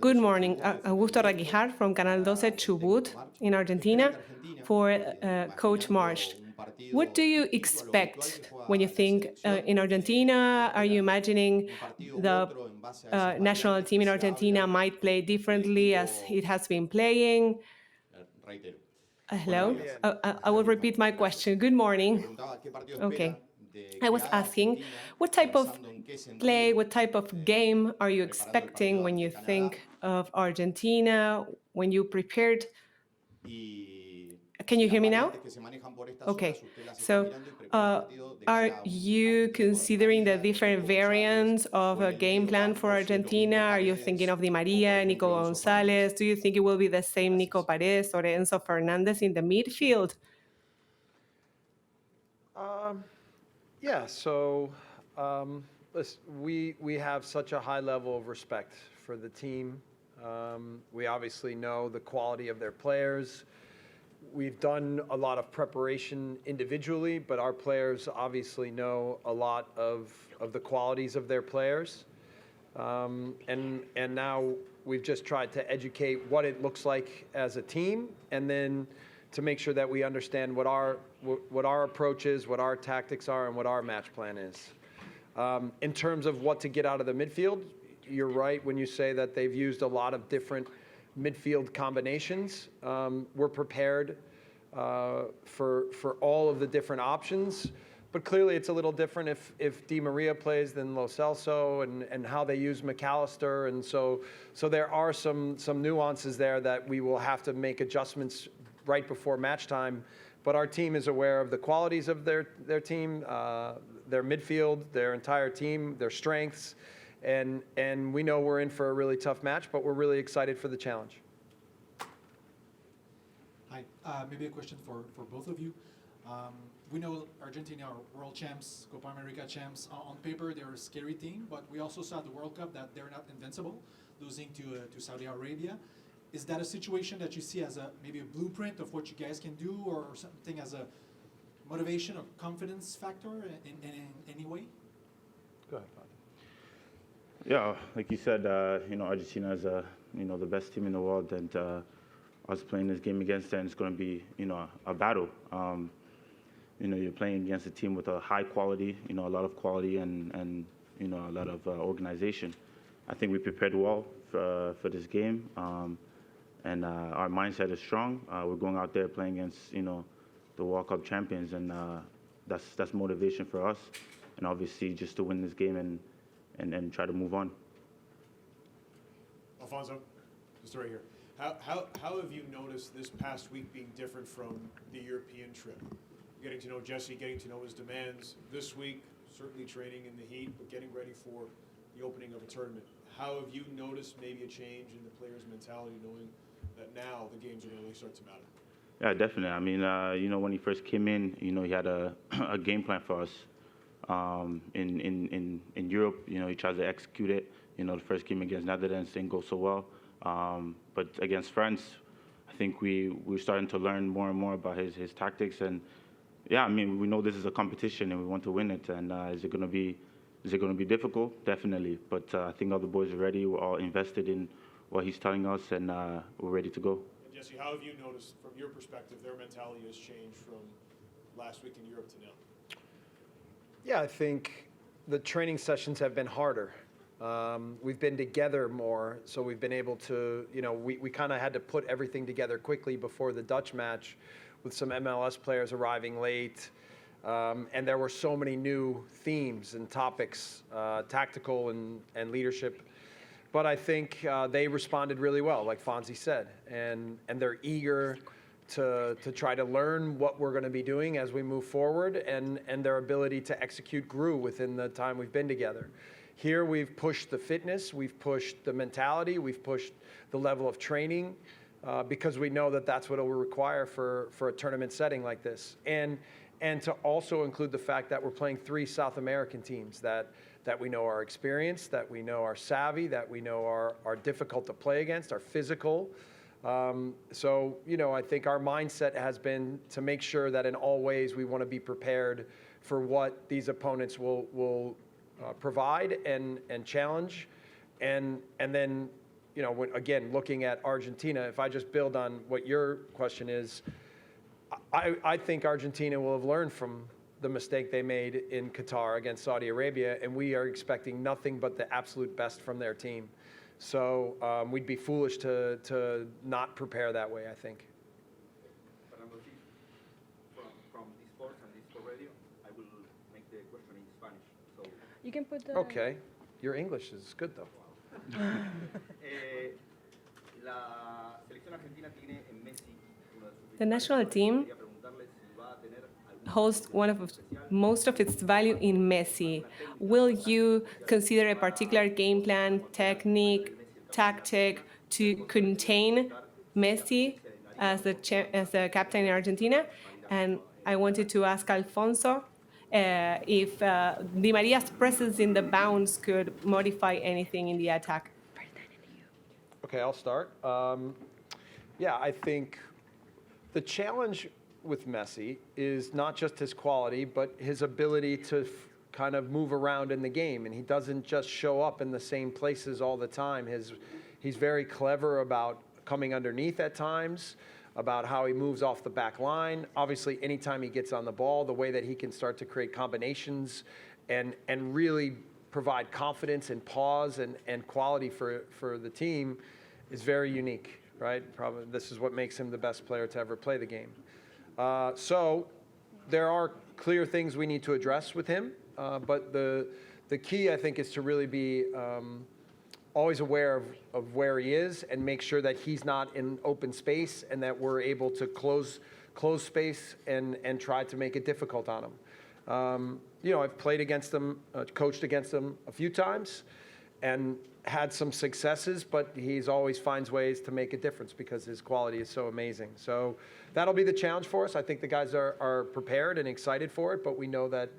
Good morning. Augusto Raquijar from Canal 12 Chubut in Argentina for Coach Marsch. What do you expect when you think in Argentina? Are you imagining the national team in Argentina might play differently as it has been playing? Hello? I will repeat my question. Good morning. Okay. I was asking, what type of play, what type of game are you expecting when you think of Argentina, when you prepared? Can you hear me now? Okay. So, are you considering the different variants of a game plan for Argentina? Are you thinking of Di Maria, Nico Gonzalez? Do you think it will be the same Nico Paredes or Enzo Fernandez in the midfield? Yeah, so listen, we have such a high level of respect for the team. We obviously know the quality of their players. We've done a lot of preparation individually, but our players obviously know a lot of the qualities of their players. And now we've just tried to educate what it looks like as a team, and then to make sure that we understand what our approach is, what our tactics are, and what our match plan is. In terms of what to get out of the midfield, you're right when you say that they've used a lot of different midfield combinations. We're prepared for all of the different options, but clearly it's a little different if Di Maria plays than Lo Celso, and how they use McAllister, and so there are some nuances there that we will have to make adjustments right before match time. But our team is aware of the qualities of their team, their midfield, their entire team, their strengths, and we know we're in for a really tough match, but we're really excited for the challenge. Hi, maybe a question for both of you. We know Argentina are world champs, Copa America champs. On paper, they're a scary team, but we also saw at the World Cup that they're not invincible, losing to Saudi Arabia. Is that a situation that you see as maybe a blueprint of what you guys can do, or something as a motivation or confidence factor in any way? Go ahead, Bob. Yeah, like you said, Argentina is the best team in the world, and us playing this game against them is going to be a battle. You're playing against a team with a high quality, a lot of quality, and a lot of organization. I think we prepared well for this game. And our mindset is strong. We're going out there playing against, the World Cup champions, and that's motivation for us. And obviously, just to win this game and try to move on. Alphonso, just right here. How have you noticed this past week being different from the European trip? Getting to know Jesse, getting to know his demands. This week, certainly training in the heat, but getting ready for the opening of a tournament. How have you noticed maybe a change in the players' mentality, knowing that now the games are going to really start to matter? Yeah, definitely. I mean, when he first came in, he had a game plan for us. In Europe, he tried to execute it. The first game against Netherlands didn't go so well. But against France, I think we're starting to learn more and more about his tactics. And yeah, I mean, we know this is a competition and we want to win it. And is it going to be difficult? Definitely. But I think all the boys are ready. We're all invested in what he's telling us, and we're ready to go. And Jesse, how have you noticed, from your perspective, their mentality has changed from last week in Europe to now? Yeah, I think the training sessions have been harder. We've been together more, so we've been able to, we kind of had to put everything together quickly before the Dutch match, with some MLS players arriving late. And there were so many new themes and topics, tactical and leadership. But I think they responded really well, like Fonzie said, and they're eager to try to learn what we're going to be doing as we move forward, and their ability to execute grew within the time we've been together. Here we've pushed the fitness, we've pushed the mentality, we've pushed the level of training, because we know that that's what it will require for a tournament setting like this. And to also include the fact that we're playing 3 South American teams that we know are experienced, that we know are savvy, that we know are difficult to play against, are physical. So, I think our mindset has been to make sure that in all ways we want to be prepared for what these opponents will provide and challenge. And then, again, looking at Argentina, if I just build on what your question is, I think Argentina will have learned from the mistake they made in Qatar against Saudi Arabia, and we are expecting nothing but the absolute best from their team. So we'd be foolish to not prepare that way, I think. From this sports and this sport radio, I will make the question in Spanish. So, You can put the... Okay. Your English is good, though. La selección argentina tiene en Messi uno de sus The national team quería preguntarle si va a tener algún holds one of most of its value in Messi. Will you consider a particular game plan, technique, tactic to contain Messi as the captain in Argentina? And I wanted to ask Alfonso if Di Maria's presence in the bounds could modify anything in the attack. Okay, I'll start. Yeah, I think the challenge with Messi is not just his quality, but his ability to kind of move around in the game. And he doesn't just show up in the same places all the time. He's very clever about coming underneath at times, about how he moves off the back line. Obviously, anytime he gets on the ball, the way that he can start to create combinations and really provide confidence and pause and quality for the team is very unique, right? Probably this is what makes him the best player to ever play the game. So there are clear things we need to address with him, but the key, I think, is to really be always aware of where he is and make sure that he's not in open space and that we're able to close space and try to make it difficult on him. I've played against him, coached against him a few times, and had some successes, but he's always finds ways to make a difference because his quality is so amazing. So that'll be the challenge for us. I think the guys are prepared and excited for it, but we know that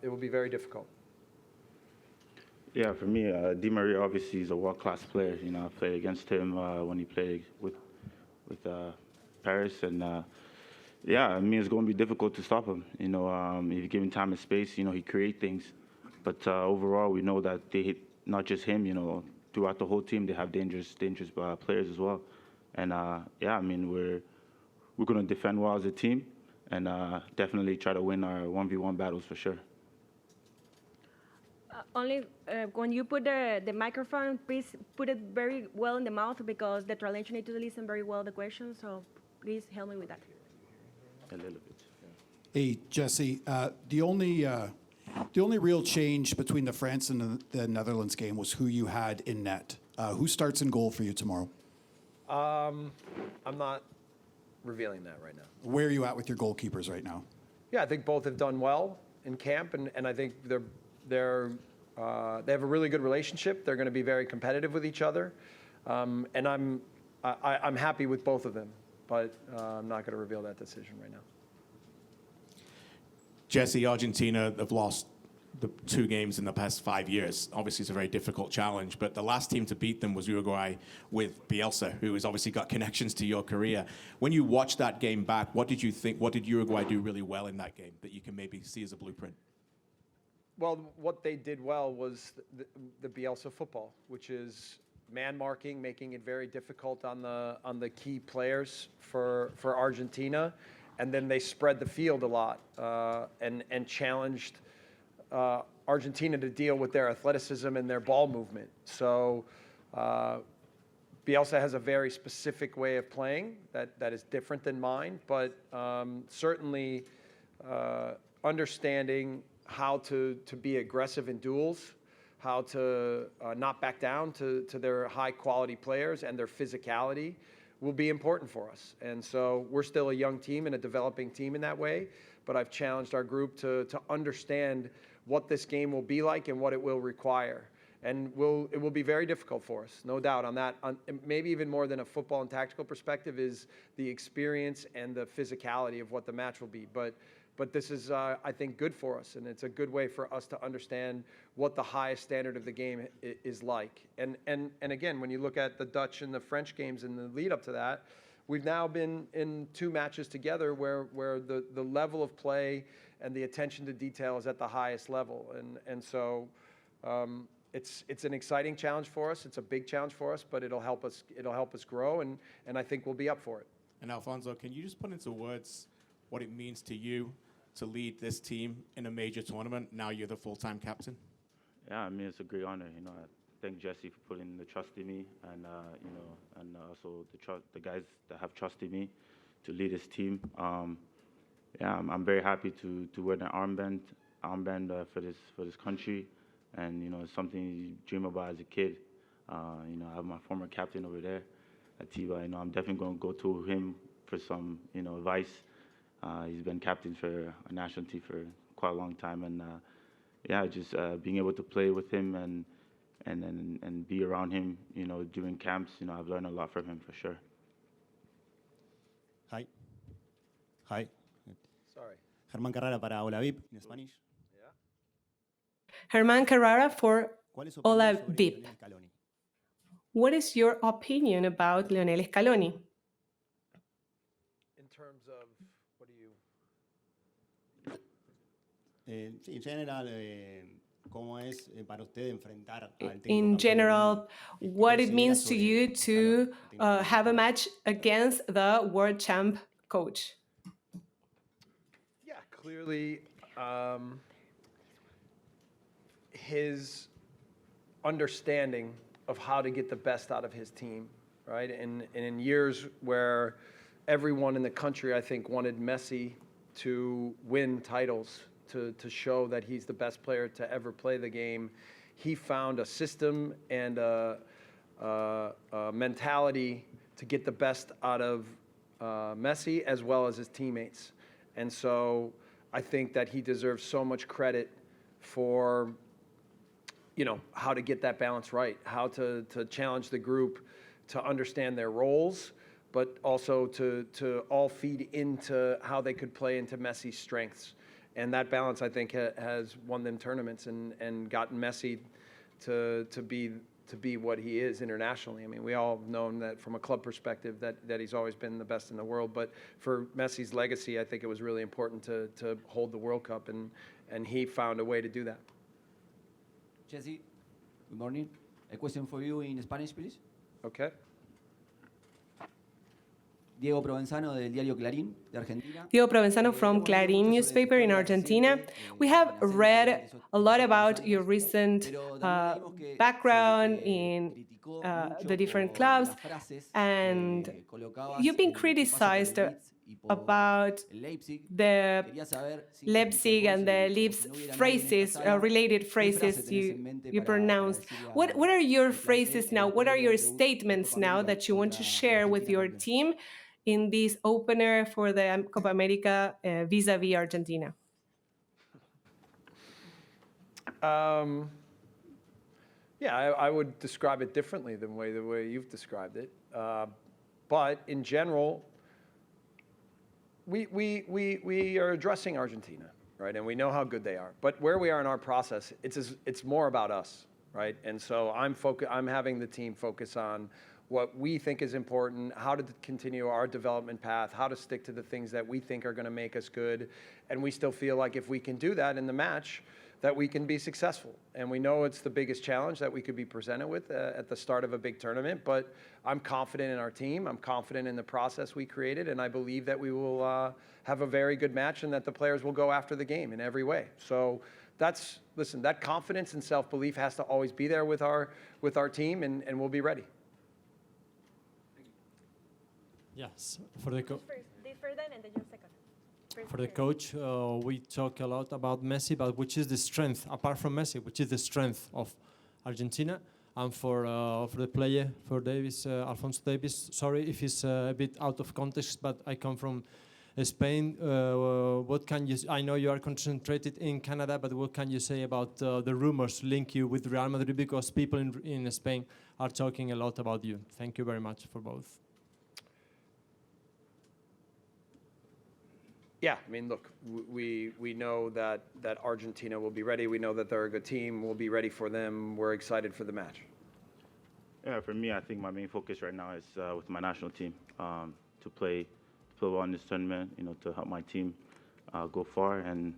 it will be very difficult. Yeah, for me, Di Maria obviously is a world-class player. I played against him when he played with Paris, and it's going to be difficult to stop him. If you give him time and space, he creates things. But overall, we know that they hit not just him. Throughout the whole team, they have dangerous players as well. And we're going to defend well as a team, and definitely try to win our 1v1 battles for sure. Only when you put the microphone, please put it very well in the mouth because the translation need to listen very well the question. So please help me with that. A little bit. Hey, Jesse, the only real change between the France and the Netherlands game was who you had in net. Who starts in goal for you tomorrow? I'm not revealing that right now. Where are you at with your goalkeepers right now? Yeah, I think both have done well in camp, and I think they have a really good relationship. They're going to be very competitive with each other, and I'm happy with both of them, but I'm not going to reveal that decision right now. Jesse, Argentina have lost the 2 games in the past 5 years. Obviously, it's a very difficult challenge, but the last team to beat them was Uruguay with Bielsa, who has obviously got connections to your career. When you watched that game back, what did you think? What did Uruguay do really well in that game that you can maybe see as a blueprint? Well, what they did well was the Bielsa football, which is man marking, making it very difficult on the key players for Argentina, and then they spread the field a lot and challenged Argentina to deal with their athleticism and their ball movement. So Bielsa has a very specific way of playing that is different than mine, but certainly understanding how to be aggressive in duels, how to not back down to their high-quality players and their physicality will be important for us. And so we're still a young team and a developing team in that way, but I've challenged our group to understand what this game will be like and what it will require. And it will be very difficult for us, no doubt on that. Maybe even more than a football and tactical perspective is the experience and the physicality of what the match will be. But this is, I think, good for us, and it's a good way for us to understand what the highest standard of the game is like. And again, when you look at the Dutch and the French games in the lead up to that, we've now been in 2 matches together where the level of play and the attention to detail is at the highest level. And so it's an exciting challenge for us. It's a big challenge for us, but it'll help us grow, and I think we'll be up for it. And Alphonso, can you just put into words what it means to you to lead this team in a major tournament? Now you're the full-time captain. Yeah, I mean, it's a great honor. You know, I thank Jesse for putting the trust in me, and you know, and also the guys that have trusted me to lead his team. Yeah, I'm very happy to wear the armband for this country, and you know, it's something you dream about as a kid. You know, I have my former captain over there, Atiba. You know, I'm definitely going to go to him for some, you know, advice. He's been captain for a national team for quite a long time, and yeah, just being able to play with him and be around him, you know, during camps, you know, I've learned a lot from him for sure. Hi. Hi. Sorry. Germán Carrera para Hola VIP in Spanish. Germán Carrara for ¿Cuál es su Hola opinión sobre VIP. Lionel Scaloni? What is your opinion about Lionel Scaloni? In terms of, what do you... Sí, en general, ¿cómo es para usted enfrentar al técnico In campeón del general, mundo? what it Considera means to sobre you to Scaloni, técnico have a mexicano. match against the world champ coach? Yeah, clearly, his understanding of how to get the best out of his team, right? And in years where everyone in the country, I think, wanted Messi to win titles, to show that he's the best player to ever play the game, he found a system and a mentality to get the best out of Messi as well as his teammates. And so I think that he deserves so much credit for, you know, how to get that balance right, how to challenge the group to understand their roles, but also to all feed into how they could play into Messi's strengths. And that balance, I think, has won them tournaments and gotten Messi to be what he is internationally. I mean, we all have known that from a club perspective that he's always been the best in the world. But for Messi's legacy, I think it was really important to hold the World Cup, and he found a way to do that. Jesse, good morning. A question for you in Spanish, please. Okay. Diego Provenzano del diario Clarín de Argentina. Diego Provenzano from Clarín newspaper in Argentina. We have read a lot about your recent background in the different clubs, and you've been criticized about the Leipzig and the Leeds phrases, related phrases you pronounced. What are your phrases now? What are your statements now that you want to share with your team in this opener for the Copa America vis-a-vis Argentina? Yeah, I would describe it differently than the way you've described it. But in general, we are addressing Argentina, right? And we know how good they are. But where we are in our process, it's more about us, right? And so I'm having the team focus on what we think is important, how to continue our development path, how to stick to the things that we think are going to make us good. And we still feel like if we can do that in the match, that we can be successful. And we know it's the biggest challenge that we could be presented with at the start of a big tournament, but I'm confident in our team. I'm confident in the process we created, and I believe that we will have a very good match and that the players will go after the game in every way. So listen, that confidence and self-belief has to always be there with our team, and we'll be ready. Yes, for the This first, then, and then your second. for the coach, we talk a lot about Messi, but which is the strength, apart from Messi, which is the strength of Argentina? And for the player, for Davies, Alphonso Davies, sorry if it's a bit out of context, but I come from Spain. What can you? I know you are concentrated in Canada, but what can you say about the rumors link you with Real Madrid? Because people in Spain are talking a lot about you. Thank you very much for both. Yeah, I mean, look, we know that Argentina will be ready. We know that they're a good team. We'll be ready for them. We're excited for the match. Yeah, for me, I think my main focus right now is with my national team, to play well in this tournament, to help my team go far. And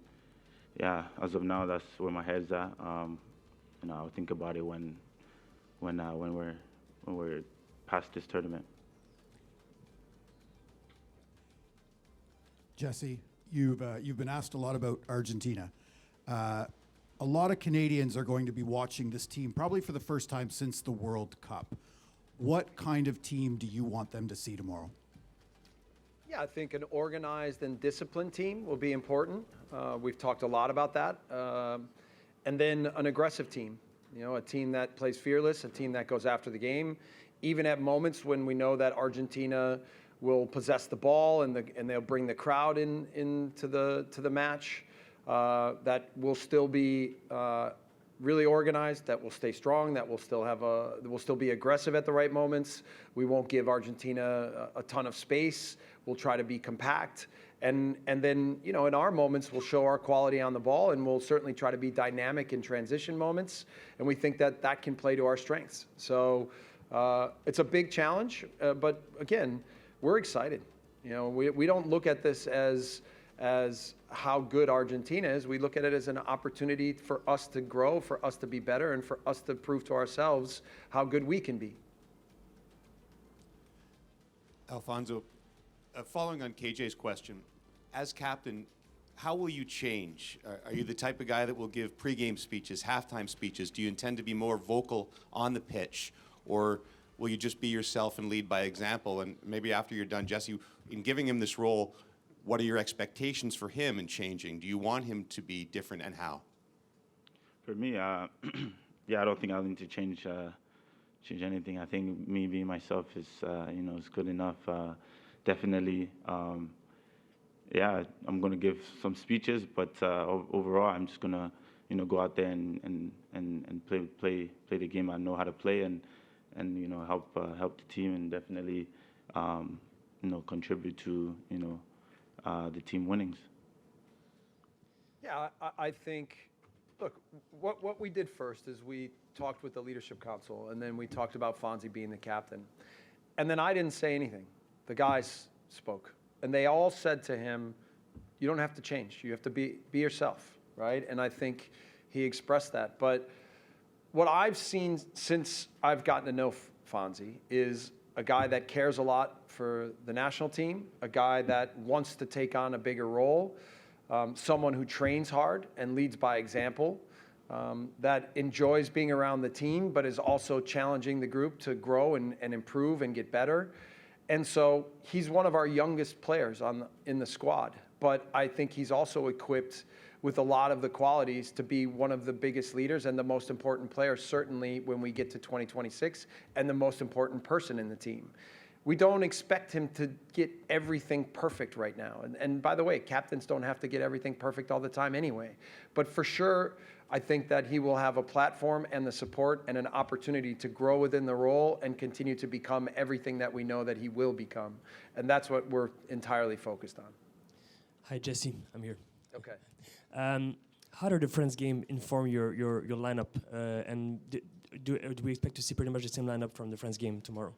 yeah, as of now, that's where my head's at. I'll think about it when we're past this tournament. Jesse, you've been asked a lot about Argentina. A lot of Canadians are going to be watching this team probably for the first time since the World Cup. What kind of team do you want them to see tomorrow? Yeah, I think an organized and disciplined team will be important. We've talked a lot about that. And then an aggressive team, a team that plays fearless, a team that goes after the game, even at moments when we know that Argentina will possess the ball and they'll bring the crowd into the match. That will still be really organized, that will stay strong, that will still be aggressive at the right moments. We won't give Argentina a ton of space. We'll try to be compact. And then, in our moments, we'll show our quality on the ball, and we'll certainly try to be dynamic in transition moments. And we think that can play to our strengths. So it's a big challenge, but again, we're excited. We don't look at this as how good Argentina is. We look at it as an opportunity for us to grow, for us to be better, and for us to prove to ourselves how good we can be. Alphonso, following on KJ's question, as captain, how will you change? Are you the type of guy that will give pregame speeches, halftime speeches? Do you intend to be more vocal on the pitch? Or will you just be yourself and lead by example? And maybe after you're done, Jesse, in giving him this role, what are your expectations for him in changing? Do you want him to be different, and how? For me, yeah, I don't think I'll need to change anything. I think me being myself is good enough. Definitely, yeah, I'm gonna give some speeches, but overall, I'm just gonna go out there and play the game I know how to play, and help the team, and definitely contribute to the team winnings. Yeah, I think, look, what we did first is we talked with the Leadership Council, and then we talked about Fonzie being the captain. And then I didn't say anything. The guys spoke. And they all said to him, you don't have to change. You have to be yourself, right? And I think he expressed that. But what I've seen since I've gotten to know Fonzie is a guy that cares a lot for the national team, a guy that wants to take on a bigger role, someone who trains hard and leads by example, that enjoys being around the team, but is also challenging the group to grow and improve and get better. And so he's one of our youngest players in the squad, but I think he's also equipped with a lot of the qualities to be one of the biggest leaders and the most important player, certainly when we get to 2026, and the most important person in the team. We don't expect him to get everything perfect right now. And by the way, captains don't have to get everything perfect all the time anyway. But for sure, I think that he will have a platform and the support and an opportunity to grow within the role and continue to become everything that we know that he will become. And that's what we're entirely focused on. Hi, Jesse. I'm here. Okay. How did the France game inform your lineup? And do we expect to see pretty much the same lineup from the France game tomorrow?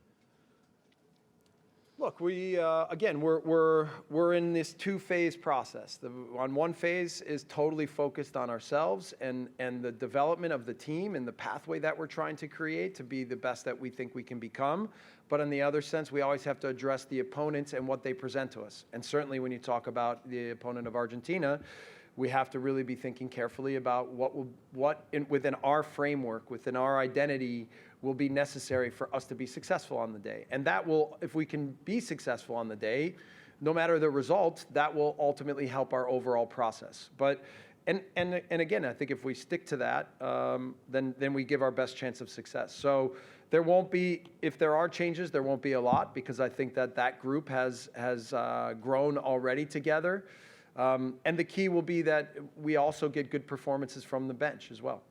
Look, we again, we're in this two-phase process. On one phase is totally focused on ourselves and the development of the team and the pathway that we're trying to create to be the best that we think we can become. But in the other sense, we always have to address the opponents and what they present to us. And certainly when you talk about the opponent of Argentina, we have to really be thinking carefully about within our framework, within our identity, will be necessary for us to be successful on the day. And that will, if we can be successful on the day, no matter the result, that will ultimately help our overall process. But and again, I think if we stick to that, then we give our best chance of success. So there won't be, if there are changes, there won't be a lot, because I think that group has grown already together. And the key will be that we also get good performances from the bench as well.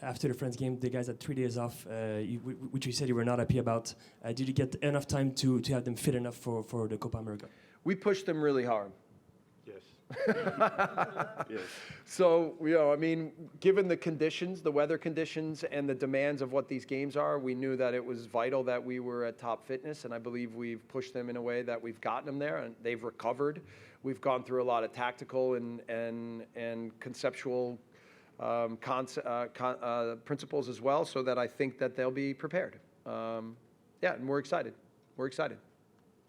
After the France game, the guys had 3 days off, which you said you were not happy about. Did you get enough time to have them fit enough for the Copa America? We pushed them really hard. Yes. Yes. So, I mean, given the conditions, the weather conditions, and the demands of what these games are, we knew that it was vital that we were at top fitness, and I believe we've pushed them in a way that we've gotten them there, and they've recovered. We've gone through a lot of tactical and conceptual principles as well, so that I think that they'll be prepared. Yeah, and we're excited. We're excited.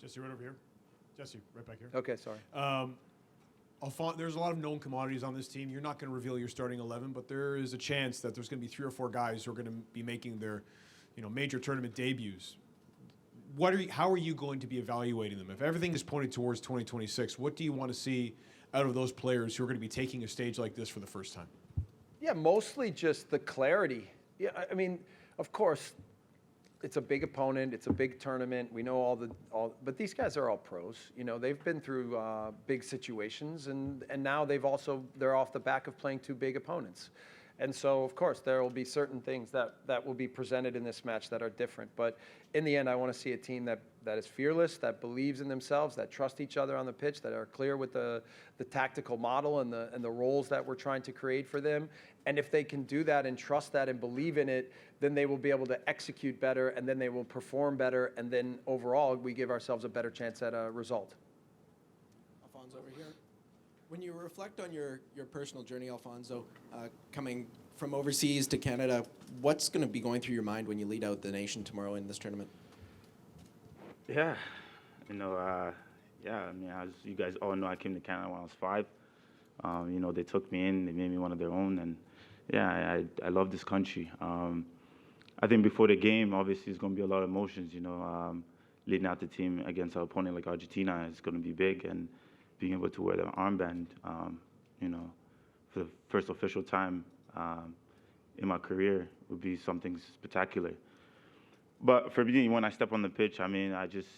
Jesse, right over here. Jesse, right back here. Okay, sorry. There's a lot of known commodities on this team. You're not going to reveal your starting 11, but there is a chance that there's going to be 3 or 4 guys who are going to be making their, major tournament debuts. How are you going to be evaluating them? If everything is pointed towards 2026, what do you want to see out of those players who are going to be taking a stage like this for the first time? Yeah, mostly just the clarity. Yeah, I mean, of course, it's a big opponent. It's a big tournament. We know but these guys are all pros. They've been through big situations, and now they're off the back of playing 2 big opponents. And so, of course, there will be certain things that will be presented in this match that are different. But in the end, I want to see a team that is fearless, that believes in themselves, that trust each other on the pitch, that are clear with the tactical model and the roles that we're trying to create for them. And if they can do that and trust that and believe in it, then they will be able to execute better, and then they will perform better, and then overall we give ourselves a better chance at a result. Alphonso over here. When you reflect on your personal journey, Alphonso, coming from overseas to Canada, what's going to be going through your mind when you lead out the nation tomorrow in this tournament? Yeah, I mean, as you guys all know, I came to Canada when I was 5. They took me in, they made me one of their own, and yeah, I love this country. I think before the game, obviously, there's going to be a lot of emotions, leading out the team against an opponent like Argentina is going to be big, and being able to wear the armband, for the first official time in my career would be something spectacular. But for me, when I step on the pitch, I mean, I just,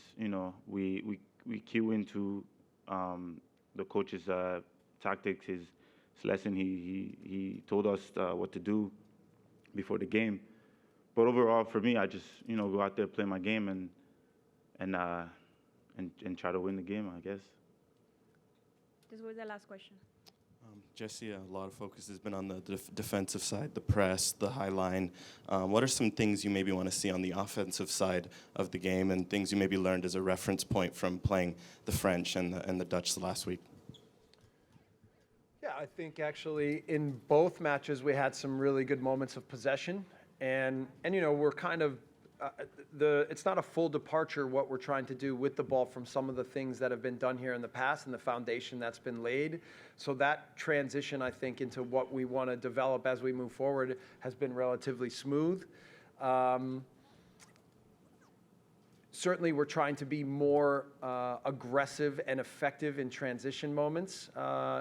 we cue into the coach's tactics, his lesson. He told us what to do before the game. But overall, for me, I just, go out there, play my game, and try to win the game, I guess. This was the last question. Jesse, a lot of focus has been on the defensive side, the press, the high line. What are some things you maybe want to see on the offensive side of the game, and things you maybe learned as a reference point from playing the French and the Dutch last week? Yeah, I think actually in both matches we had some really good moments of possession, and we're kind of it's not a full departure what we're trying to do with the ball from some of the things that have been done here in the past and the foundation that's been laid. So that transition, I think, into what we want to develop as we move forward has been relatively smooth. Certainly, we're trying to be more aggressive and effective in transition moments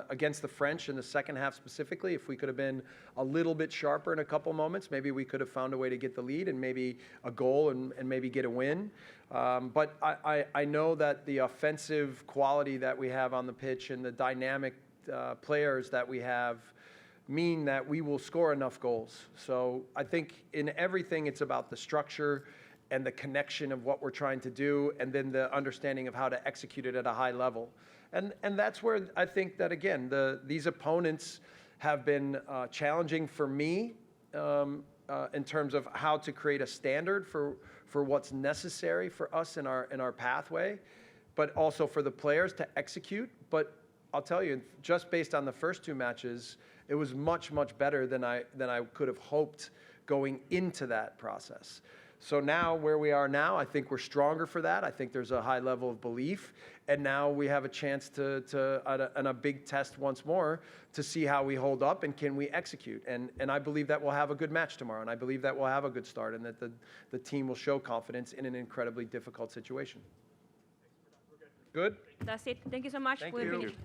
against the French in the second half specifically. If we could have been a little bit sharper in a couple moments, maybe we could have found a way to get the lead and maybe a goal and maybe get a win. But I know that the offensive quality that we have on the pitch and the dynamic players that we have mean that we will score enough goals. So I think in everything it's about the structure and the connection of what we're trying to do, and then the understanding of how to execute it at a high level. And that's where I think that, again, these opponents have been challenging for me in terms of how to create a standard for what's necessary for us in our pathway, but also for the players to execute. But I'll tell you, just based on the first 2 matches, it was much, much better than I could have hoped going into that process. So now, where we are now, I think we're stronger for that. I think there's a high level of belief. And now we have a chance on a big test once more to see how we hold up and can we execute. And I believe that we'll have a good match tomorrow. And I believe that we'll have a good start and that the team will show confidence in an incredibly difficult situation. Good? That's it. Thank you so much. Thank We're you. finished.